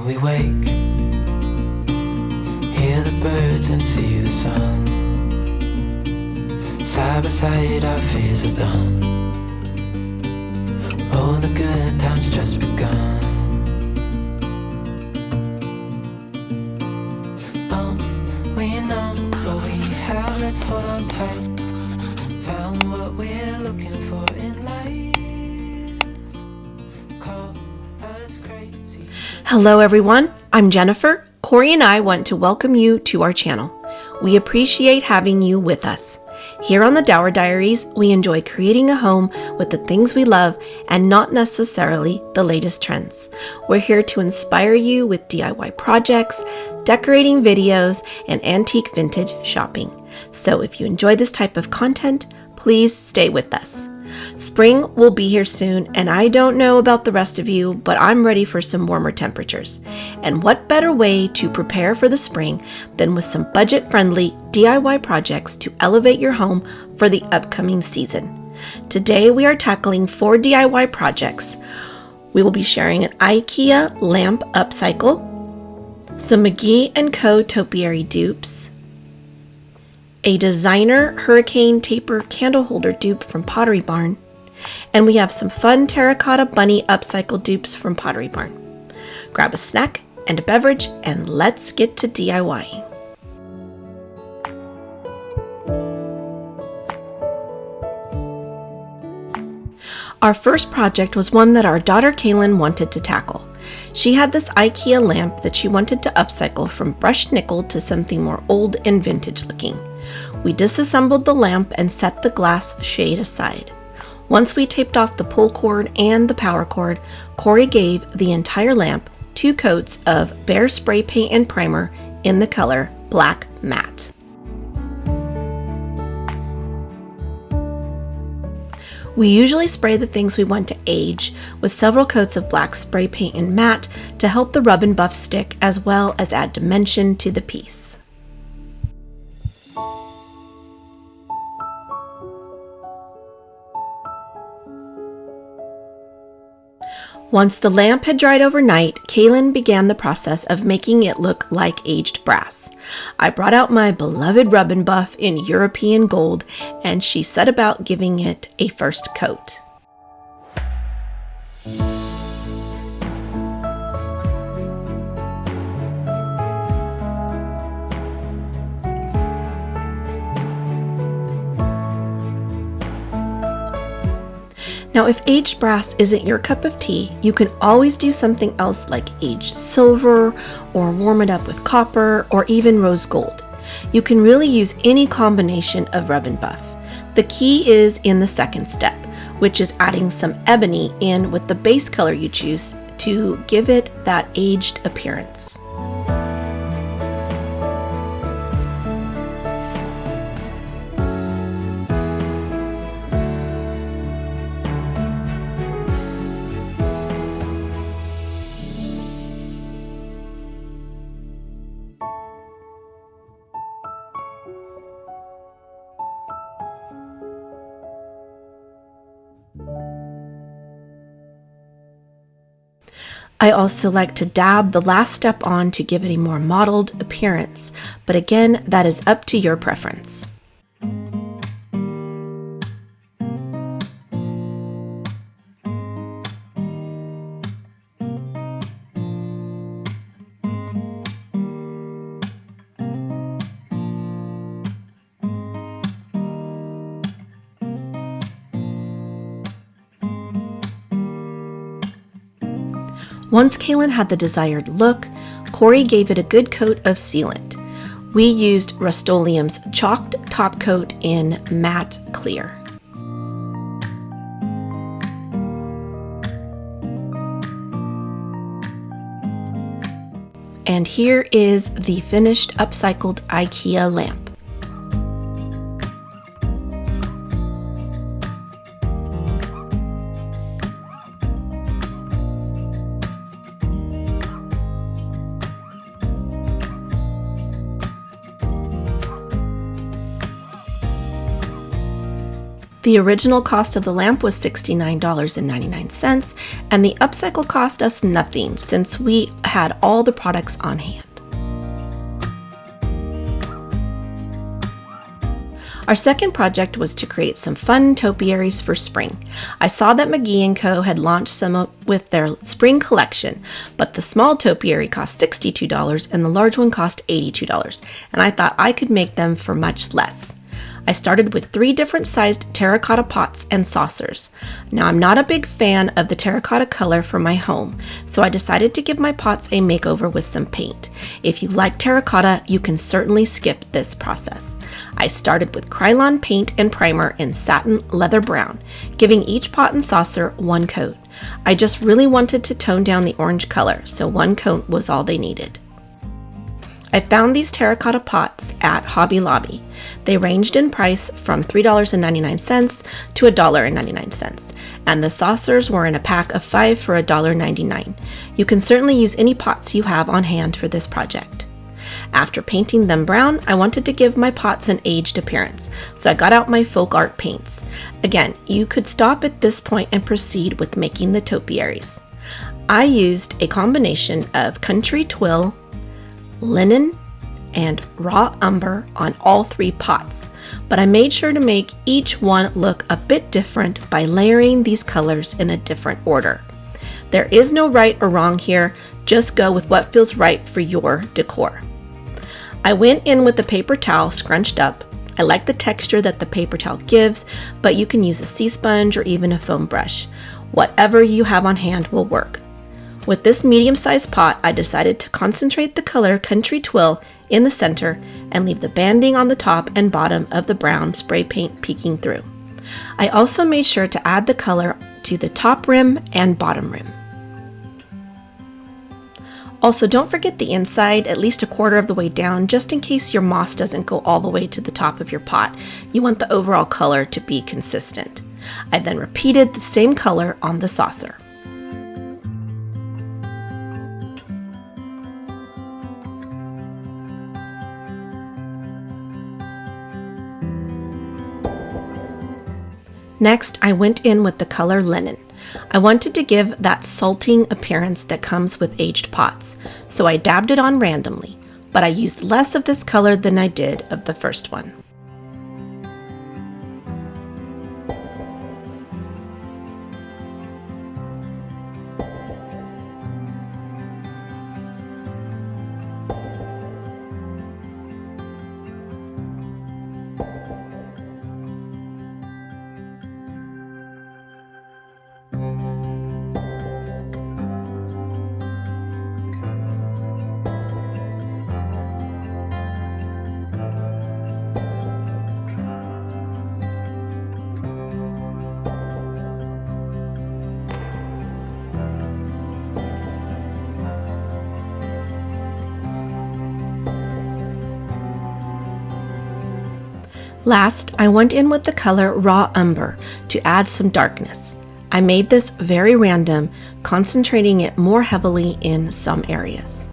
we wake, hear the birds and see the sun. Side by side our fears are done. Oh, the good times just begun. Oh, we know what we have, let's hold on tight. Found what we're looking for in life. Call us crazy. Hello everyone, I'm Jennifer. Corey and I want to welcome you to our channel. We appreciate having you with us. Here on the Dower Diaries, we enjoy creating a home with the things we love and not necessarily the latest trends. We're here to inspire you with DIY projects, decorating videos, and antique vintage shopping. So if you enjoy this type of content, please stay with us. Spring will be here soon, and I don't know about the rest of you, but I'm ready for some warmer temperatures. And what better way to prepare for the spring than with some budget-friendly DIY projects to elevate your home for the upcoming season. Today we are tackling 4 DIY projects. We will be sharing an IKEA lamp upcycle, some McGee Co Topiary dupes, a designer hurricane taper candleholder dupe from Pottery Barn, and we have some fun terracotta bunny upcycle dupes from Pottery Barn. Grab a snack and a beverage and let's get to DIYing. Our first project was one that our daughter Kaylin wanted to tackle. She had this IKEA lamp that she wanted to upcycle from brushed nickel to something more old and vintage looking. We disassembled the lamp and set the glass shade aside. Once we taped off the pull cord and the power cord, Corey gave the entire lamp 2 coats of Behr spray paint and primer in the color Black Matte. We usually spray the things we want to age with several coats of black spray paint and matte to help the rub and buff stick as well as add dimension to the piece. Once the lamp had dried overnight, Kaylin began the process of making it look like aged brass. I brought out my beloved rub and buff in European gold, and she set about giving it a first coat. Now, if aged brass isn't your cup of tea, you can always do something else like aged silver, or warm it up with copper, or even rose gold. You can really use any combination of rub and buff. The key is in the second step, which is adding some ebony in with the base color you choose to give it that aged appearance. I also like to dab the last step on to give it a more mottled appearance, but again, that is up to your preference. Once Kaylin had the desired look, Corey gave it a good coat of sealant. We used Rustoleum's chalked top coat in matte clear. And here is the finished upcycled IKEA lamp. The original cost of the lamp was $69.99, and the Upcycle cost us nothing since we had all the products on hand. Our second project was to create some fun topiaries for spring. I saw that McGee Co had launched some with their spring collection, but the small topiary cost $62 and the large one cost $82, and I thought I could make them for much less. I started with 3 different sized terracotta pots and saucers. Now I'm not a big fan of the terracotta color for my home, so I decided to give my pots a makeover with some paint. If you like terracotta, you can certainly skip this process. I started with Krylon paint and primer in satin leather brown, giving each pot and saucer 1 coat. I just really wanted to tone down the orange color, so 1 coat was all they needed. I found these terracotta pots at Hobby Lobby. They ranged in price from $3.99 to $1.99, and the saucers were in a pack of 5 for $1.99. You can certainly use any pots you have on hand for this project. After painting them brown, I wanted to give my pots an aged appearance, so I got out my folk art paints. Again, you could stop at this point and proceed with making the topiaries. I used a combination of country twill, linen, and raw umber on all 3 pots, but I made sure to make each one look a bit different by layering these colors in a different order. There is no right or wrong here, just go with what feels right for your decor. I went in with the paper towel scrunched up. I like the texture that the paper towel gives, but you can use a sea sponge or even a foam brush. Whatever you have on hand will work. With this medium-sized pot, I decided to concentrate the color Country Twill in the center and leave the banding on the top and bottom of the brown spray paint peeking through. I also made sure to add the color to the top rim and bottom rim. Also, don't forget the inside, at least 1/4 of the way down, just in case your moss doesn't go all the way to the top of your pot. You want the overall color to be consistent. I then repeated the same color on the saucer. Next, I went in with the color linen. I wanted to give that salting appearance that comes with aged pots, so I dabbed it on randomly, but I used less of this color than I did of the first one. Last, I went in with the color Raw Umber to add some darkness. I made this very random, concentrating it more heavily in some areas.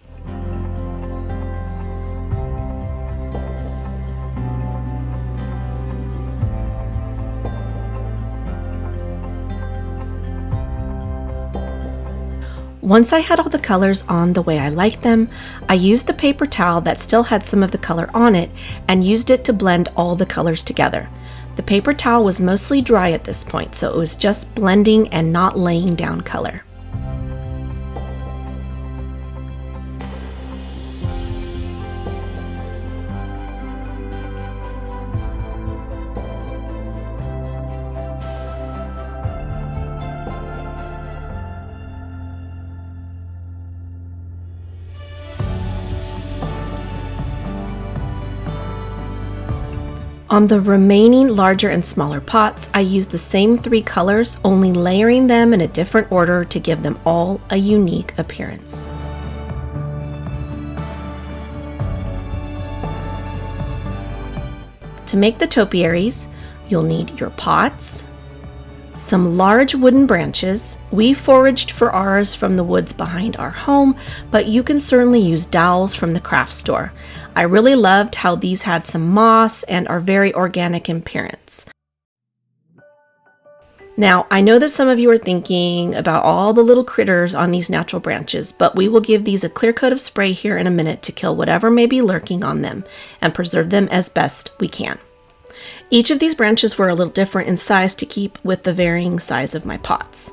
Once I had all the colors on the way I liked them, I used the paper towel that still had some of the color on it and used it to blend all the colors together. The paper towel was mostly dry at this point, so it was just blending and not laying down color. On the remaining larger and smaller pots, I used the same 3 colors, only layering them in a different order to give them all a unique appearance. To make the topiaries, you'll need your pots, some large wooden branches. We foraged for ours from the woods behind our home, but you can certainly use dowels from the craft store. I really loved how these had some moss and are very organic in appearance. Now, I know that some of you are thinking about all the little critters on these natural branches, but we will give these a clear coat of spray here in a minute to kill whatever may be lurking on them and preserve them as best we can. Each of these branches were a little different in size to keep with the varying size of my pots.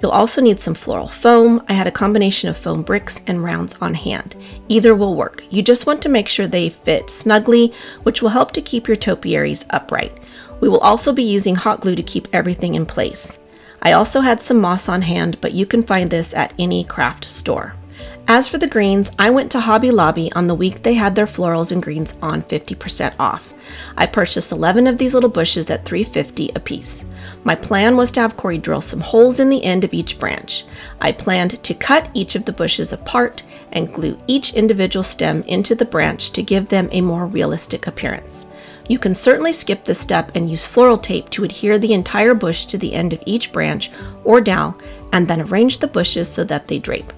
You'll also need some floral foam. I had a combination of foam bricks and rounds on hand. Either will work. You just want to make sure they fit snugly, which will help to keep your topiaries upright. We will also be using hot glue to keep everything in place. I also had some moss on hand, but you can find this at any craft store. As for the greens, I went to Hobby Lobby on the week they had their florals and greens on 50% off. I purchased 11 of these little bushes at $3.50 a piece. My plan was to have Corey drill some holes in the end of each branch. I planned to cut each of the bushes apart and glue each individual stem into the branch to give them a more realistic appearance. You can certainly skip this step and use floral tape to adhere the entire bush to the end of each branch or dowel, and then arrange the bushes so that they drape.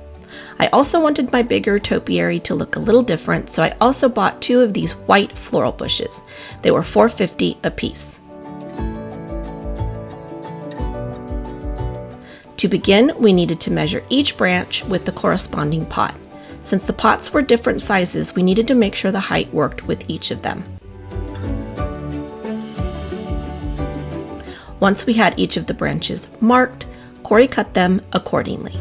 I also wanted my bigger topiary to look a little different, so I also bought 2 of these white floral bushes. They were $4.50 a piece. To begin, we needed to measure each branch with the corresponding pot. Since the pots were different sizes, we needed to make sure the height worked with each of them. Once we had each of the branches marked, Corey cut them accordingly.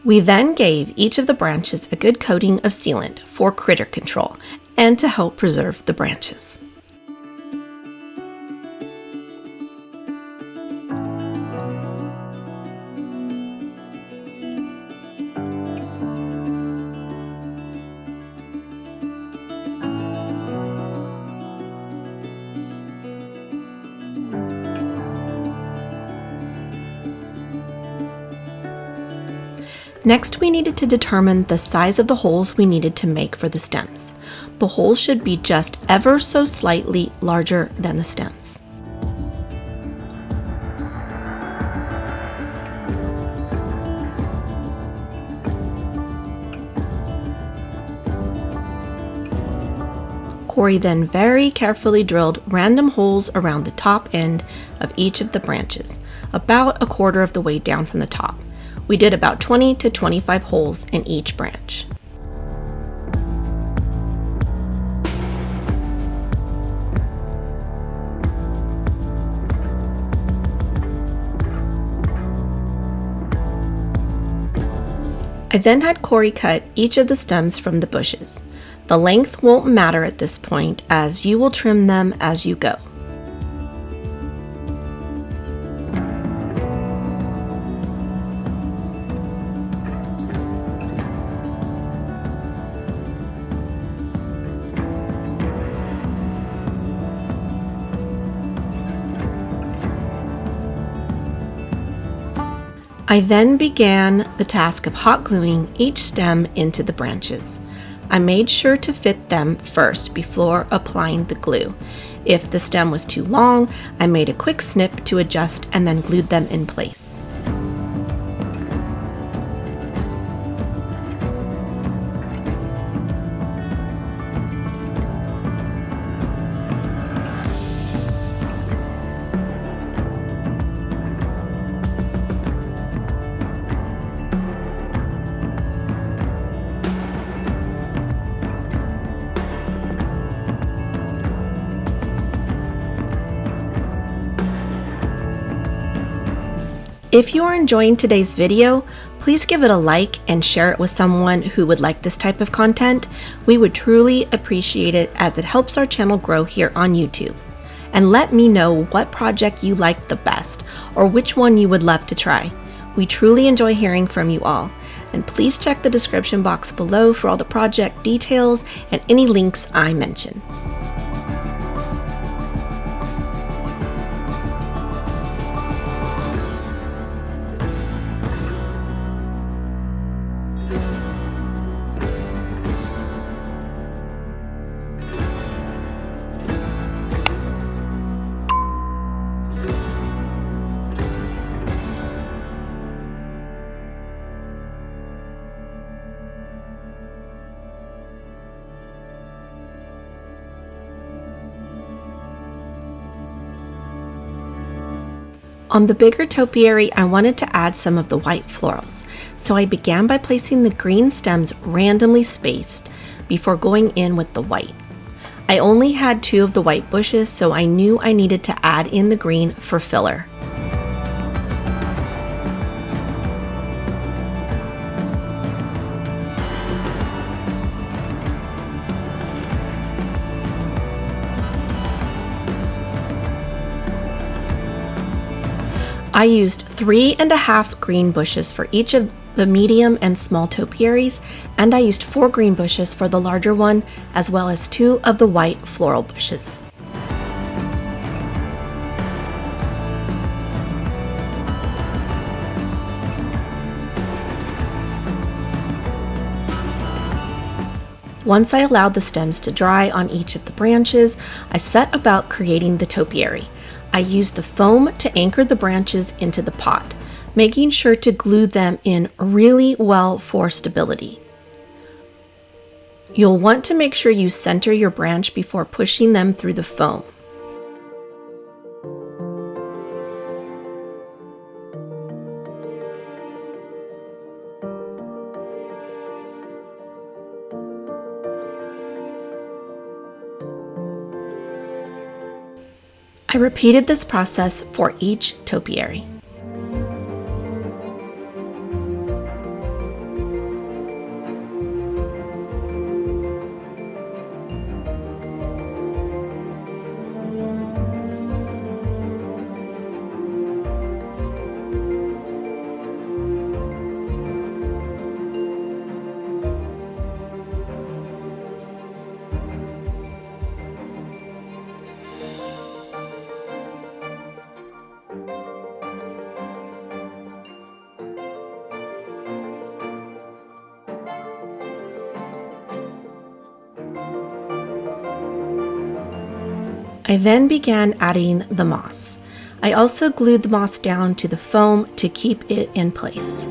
We then gave each of the branches a good coating of sealant for critter control and to help preserve the branches. Next, we needed to determine the size of the holes we needed to make for the stems. The holes should be just ever so slightly larger than the stems. Corey then very carefully drilled random holes around the top end of each of the branches, about a quarter of the way down from the top. We did about 20 to 25 holes in each branch. I then had Corey cut each of the stems from the bushes. The length won't matter at this point, as you will trim them as you go. I then began the task of hot gluing each stem into the branches. I made sure to fit them first before applying the glue. If the stem was too long, I made a quick snip to adjust and then glued them in place. If you are enjoying today's video, please give it a like and share it with someone who would like this type of content. We would truly appreciate it, as it helps our channel grow here on YouTube. And let me know what project you liked the best, or which one you would love to try. We truly enjoy hearing from you all. And please check the description box below for all the project details and any links I mention. On the bigger topiary, I wanted to add some of the white florals, so I began by placing the green stems randomly spaced before going in with the white. I only had 2 of the white bushes, so I knew I needed to add in the green for filler. I used 3.5 green bushes for each of the medium and small topiaries, and I used 4 green bushes for the larger one, as well as 2 of the white floral bushes. Once I allowed the stems to dry on each of the branches, I set about creating the topiary. I used the foam to anchor the branches into the pot, making sure to glue them in really well for stability. You'll want to make sure you center your branch before pushing them through the foam. I repeated this process for each topiary. I then began adding the moss. I also glued the moss down to the foam to keep it in place.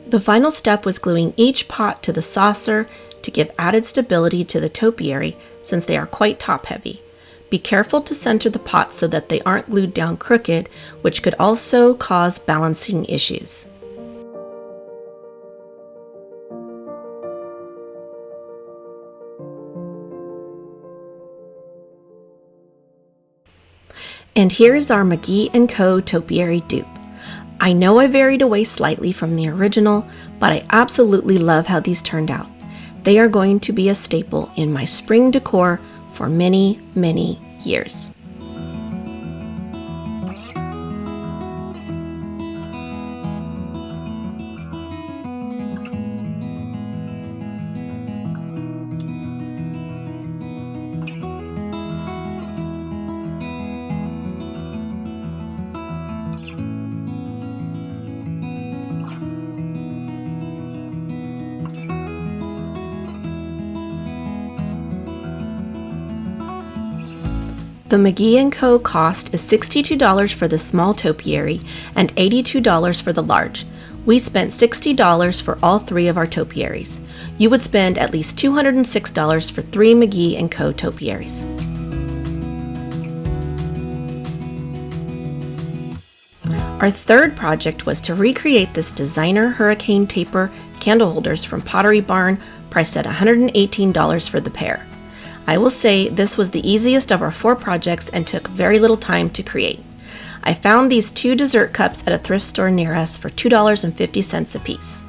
The final step was gluing each pot to the saucer to give added stability to the topiary since they are quite top heavy. Be careful to center the pots so that they aren't glued down crooked, which could also cause balancing issues. And here is our McGee Co Topiary dupe. I know I varied away slightly from the original, but I absolutely love how these turned out. They are going to be a staple in my spring decor for many, many years. The McGee Co cost is $62 for the small topiary and $82 for the large. We spent $60 for all 3 of our topiaries. You would spend at least $206 for 3 McGee Co topiaries. Our third project was to recreate this designer hurricane taper candle holders from Pottery Barn, priced at $118 for the pair. I will say this was the easiest of our 4 projects and took very little time to create. I found these 2 dessert cups at a thrift store near us for $2.50 a piece.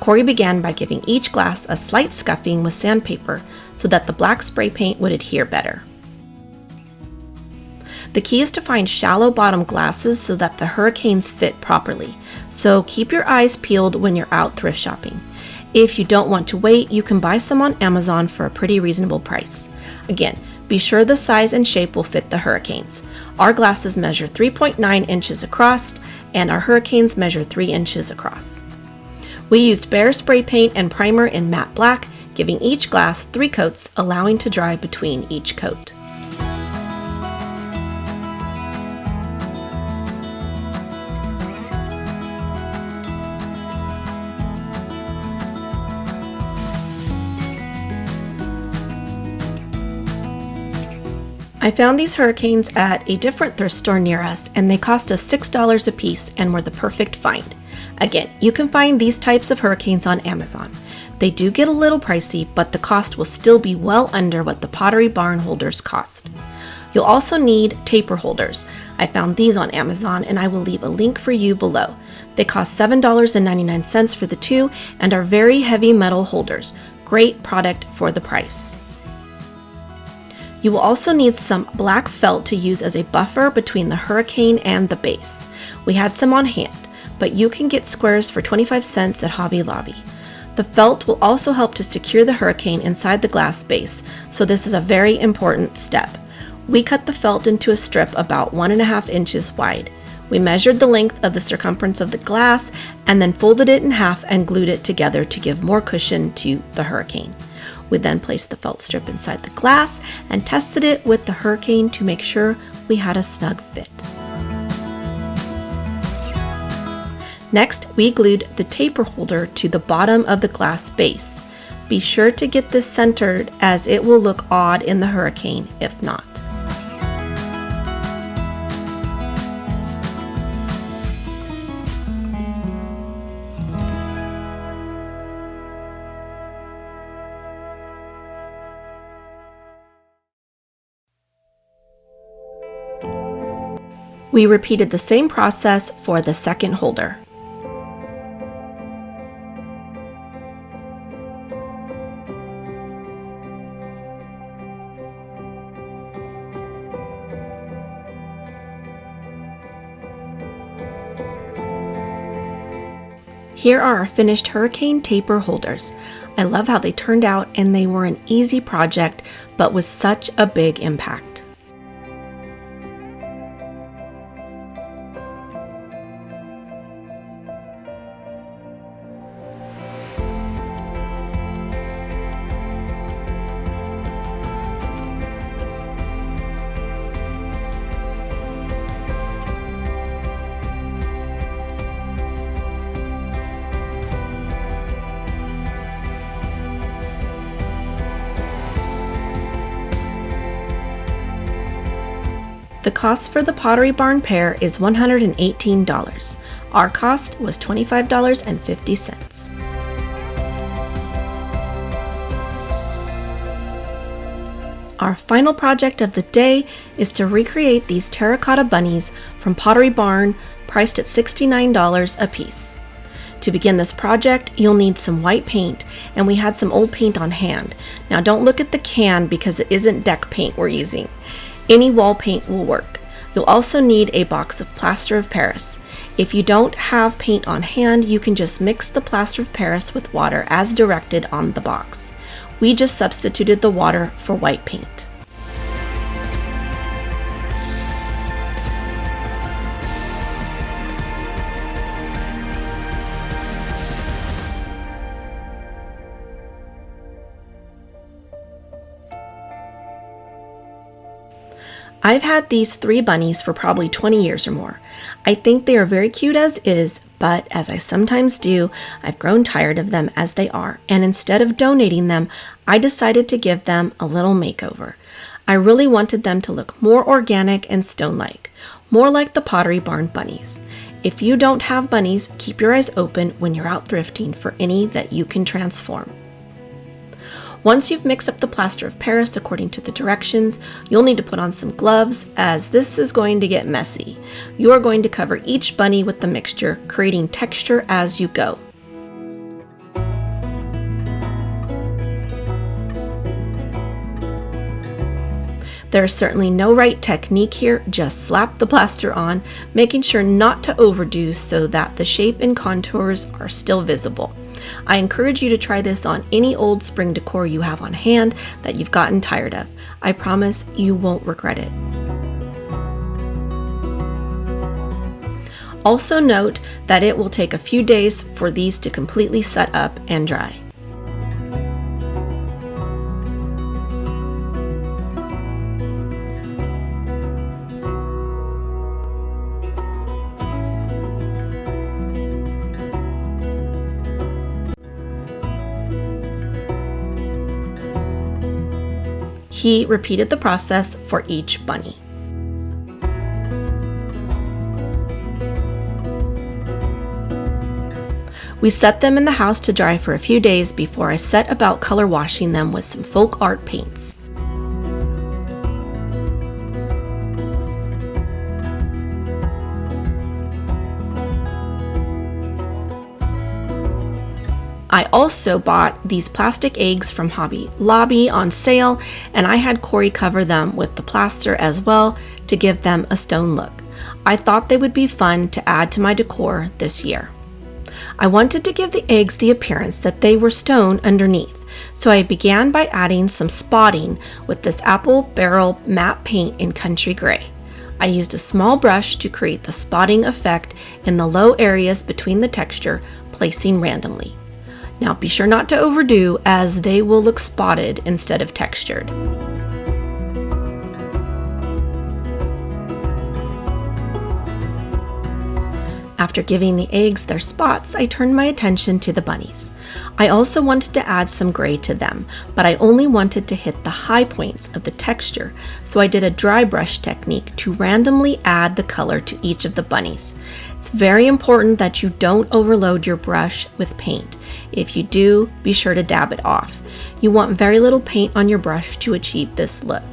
Corey began by giving each glass a slight scuffing with sandpaper so that the black spray paint would adhere better. The key is to find shallow bottom glasses so that the hurricanes fit properly, so keep your eyes peeled when you're out thrift shopping. If you don't want to wait, you can buy some on Amazon for a pretty reasonable price. Again, be sure the size and shape will fit the hurricanes. Our glasses measure 3.9 inches across, and our hurricanes measure 3 inches across. We used Behr spray paint and primer in matte black, giving each glass 3 coats, allowing to dry between each coat. I found these hurricanes at a different thrift store near us, and they cost us $6 a piece and were the perfect find. Again, you can find these types of hurricanes on Amazon. They do get a little pricey, but the cost will still be well under what the Pottery Barn holders cost. You'll also need taper holders. I found these on Amazon, and I will leave a link for you below. They cost $7.99 for the 2 and are very heavy metal holders. Great product for the price. You will also need some black felt to use as a buffer between the hurricane and the base. We had some on hand, but you can get squares for 25 cents at Hobby Lobby. The felt will also help to secure the hurricane inside the glass base, so this is a very important step. We cut the felt into a strip about 1.5 inches wide. We measured the length of the circumference of the glass and then folded it in half and glued it together to give more cushion to the hurricane. We then placed the felt strip inside the glass and tested it with the hurricane to make sure we had a snug fit. Next, we glued the taper holder to the bottom of the glass base. Be sure to get this centered, as it will look odd in the hurricane if not. We repeated the same process for the second holder. Here are our finished hurricane taper holders. I love how they turned out, and they were an easy project, but with such a big impact. The cost for the Pottery Barn pair is $118. Our cost was $25.50. Our final project of the day is to recreate these terracotta bunnies from Pottery Barn, priced at $69 a piece. To begin this project, you'll need some white paint, and we had some old paint on hand. Now don't look at the can because it isn't deck paint we're using. Any wall paint will work. You'll also need a box of plaster of Paris. If you don't have paint on hand, you can just mix the plaster of Paris with water as directed on the box. We just substituted the water for white paint. I've had these 3 bunnies for probably 20 years or more. I think they are very cute as is, but as I sometimes do, I've grown tired of them as they are, and instead of donating them, I decided to give them a little makeover. I really wanted them to look more organic and stone-like, more like the Pottery Barn bunnies. If you don't have bunnies, keep your eyes open when you're out thrifting for any that you can transform. Once you've mixed up the plaster of Paris according to the directions, you'll need to put on some gloves, as this is going to get messy. You are going to cover each bunny with the mixture, creating texture as you go. There is certainly no right technique here, just slap the plaster on, making sure not to overdo so that the shape and contours are still visible. I encourage you to try this on any old spring decor you have on hand that you've gotten tired of. I promise you won't regret it. Also note that it will take a few days for these to completely set up and dry. He repeated the process for each bunny. We set them in the house to dry for a few days before I set about color washing them with some folk art paints. I also bought these plastic eggs from Hobby Lobby on sale, and I had Corey cover them with the plaster as well to give them a stone look. I thought they would be fun to add to my decor this year. I wanted to give the eggs the appearance that they were stone underneath, so I began by adding some spotting with this apple barrel matte paint in country gray. I used a small brush to create the spotting effect in the low areas between the texture, placing randomly. Now be sure not to overdo, as they will look spotted instead of textured. After giving the eggs their spots, I turned my attention to the bunnies. I also wanted to add some gray to them, but I only wanted to hit the high points of the texture, so I did a dry brush technique to randomly add the color to each of the bunnies. It's very important that you don't overload your brush with paint. If you do, be sure to dab it off. You want very little paint on your brush to achieve this look.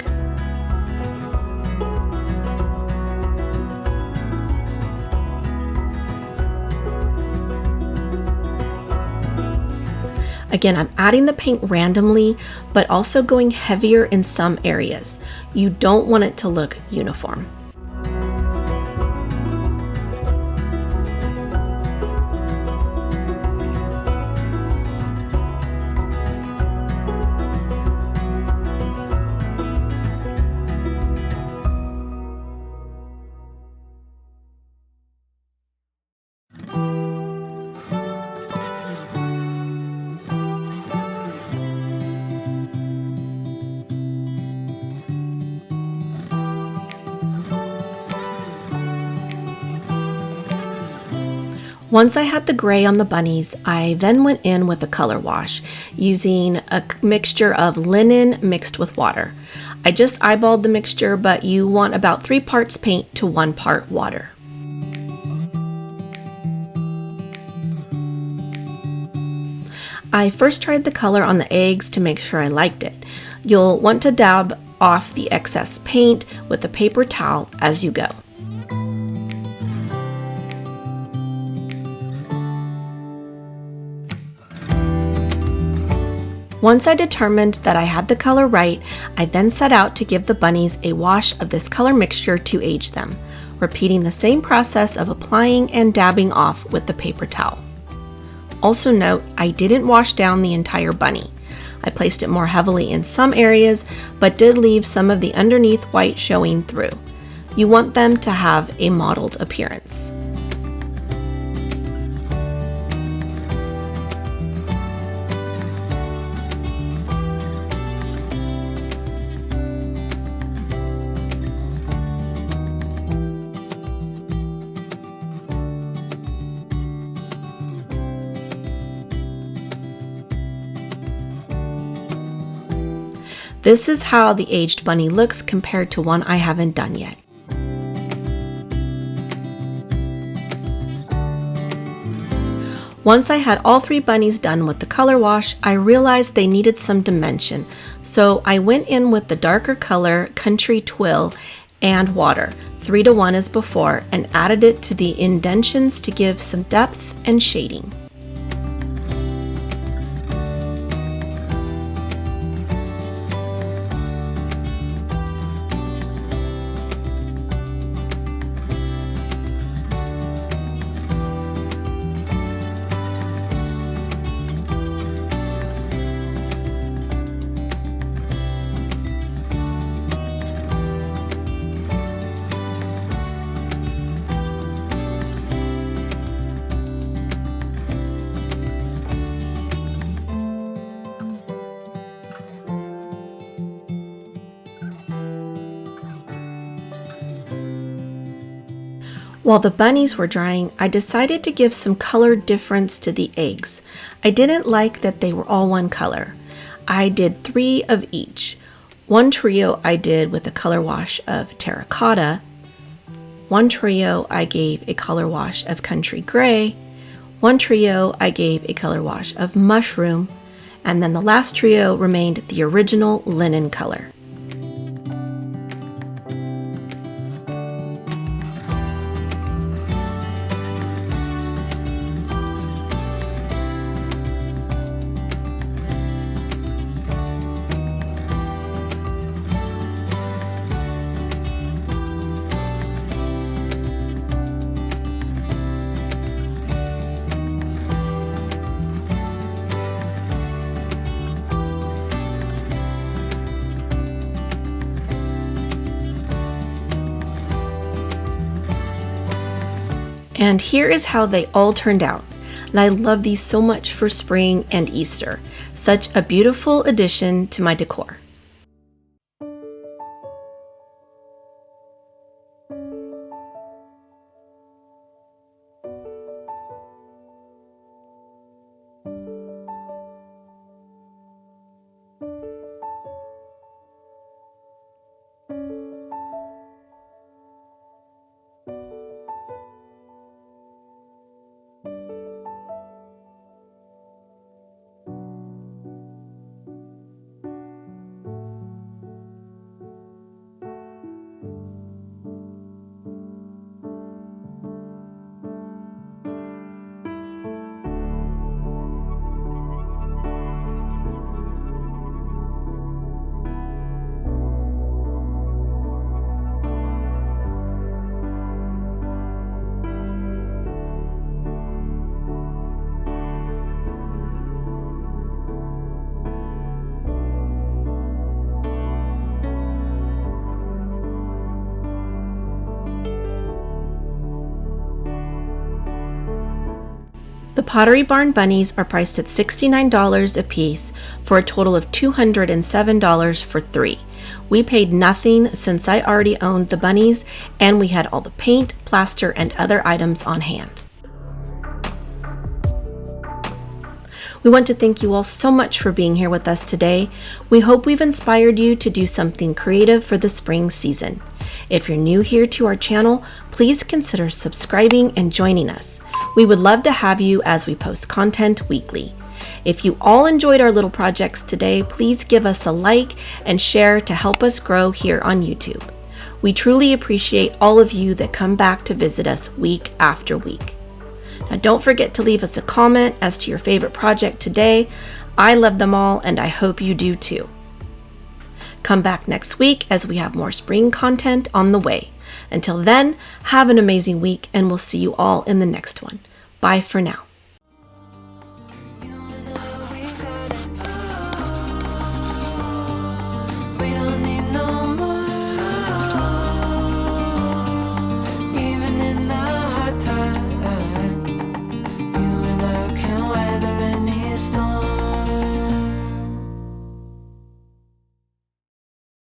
Again, I'm adding the paint randomly, but also going heavier in some areas. You don't want it to look uniform. Once I had the gray on the bunnies, I then went in with a color wash using a mixture of linen mixed with water. I just eyeballed the mixture, but you want about 3 parts paint to 1 part water. I first tried the color on the eggs to make sure I liked it. You'll want to dab off the excess paint with a paper towel as you go. Once I determined that I had the color right, I then set out to give the bunnies a wash of this color mixture to age them, repeating the same process of applying and dabbing off with the paper towel. Also note, I didn't wash down the entire bunny. I placed it more heavily in some areas, but did leave some of the underneath white showing through. You want them to have a mottled appearance. This is how the aged bunny looks compared to one I haven't done yet. Once I had all 3 bunnies done with the color wash, I realized they needed some dimension, so I went in with the darker color Country Twill and water, 3:1 as before, and added it to the indentions to give some depth and shading. While the bunnies were drying, I decided to give some color difference to the eggs. I didn't like that they were all one color. I did 3 of each. One trio I did with a color wash of Terracotta. One trio I gave a color wash of Country Gray. One trio I gave a color wash of Mushroom. And then the last trio remained the original linen color. And here is how they all turned out. And I love these so much for spring and Easter. Such a beautiful addition to my decor. The Pottery Barn bunnies are priced at $69 a piece for a total of $207 for 3. We paid nothing since I already owned the bunnies and we had all the paint, plaster, and other items on hand. We want to thank you all so much for being here with us today. We hope we've inspired you to do something creative for the spring season. If you're new here to our channel, please consider subscribing and joining us. We would love to have you as we post content weekly. If you all enjoyed our little projects today, please give us a like and share to help us grow here on YouTube. We truly appreciate all of you that come back to visit us week after week. Now don't forget to leave us a comment as to your favorite project today. I love them all and I hope you do too. Come back next week as we have more spring content on the way. Until then, have an amazing week and we'll see you all in the next one. Bye for now.